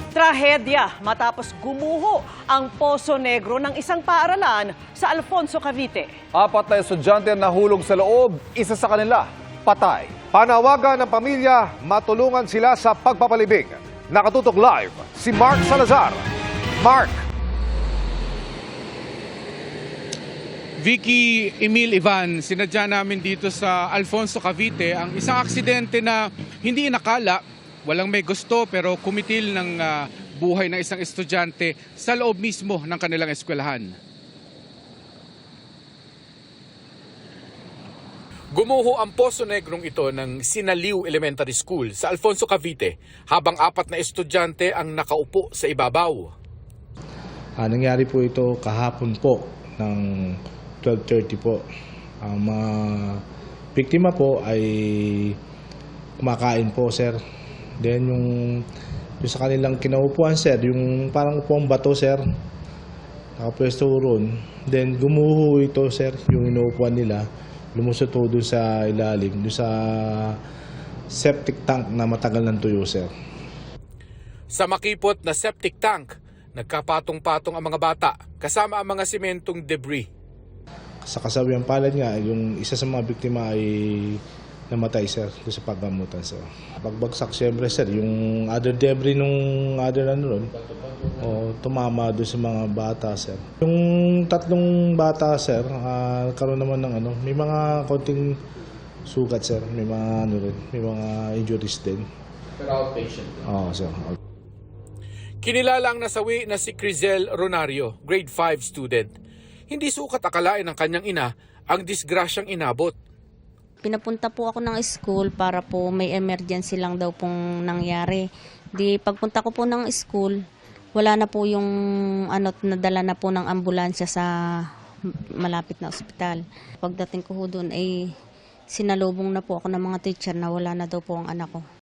Trahedya matapos gumuho ang Poso Negro ng isang paaralan sa Alfonso, Cavite. 4 na estudyante ang nahulog sa loob, isa sa kanila patay. Panawagan ng pamilya, matulungan sila sa pagpapalibing. Nakatutok live si Mark Salazar. Mark! Vicky, Emil, Ivan, sinadya namin dito sa Alfonso, Cavite ang isang aksidente na hindi inakala, walang may gusto pero kumitil ng buhay ng isang estudyante sa loob mismo ng kanilang eskwelahan. Gumuho ang Poso Negrong ito ng Sinaliw Elementary School sa Alfonso, Cavite habang 4 na estudyante ang nakaupo sa ibabaw. Nangyari po ito kahapon po ng 12:30 po. Ang mga biktima po ay kumakain po, sir. Then yung sa kanilang kinaupuan, sir, yung parang upong bato, sir, nakapwesto ron. Then gumuho ito, sir, yung inuupuan nila. Lumusot po doon sa ilalim, doon sa septic tank na matagal ng tuyo, sir. Sa makipot na septic tank, nagkapatong-patong ang mga bata kasama ang mga simentong debris. Sa kasawiang palad nga, yung isa sa mga biktima ay namatay, sir, doon sa paggamutan, sir. Pagbagsak, siyempre, sir, yung other debris nung other tumama doon sa mga bata, sir. Yung 3 bata, sir, karoon naman ng may mga konting sugat, sir. May mga may mga injuries din. Pero outpatient? Oo, sir. Kinilala ang nasawi na si Crizel Ronario, grade 5 student. Hindi sukat akalain ng kanyang ina ang disgrasyang inabot. Pinapunta po ako ng school para po may emergency lang daw pong nangyari. Di pagpunta ko po ng school, wala na po yung nadala na po ng ambulansya sa malapit na ospital. Pagdating ko doon ay sinalubong na po ako ng mga teacher na wala na daw po ang anak ko.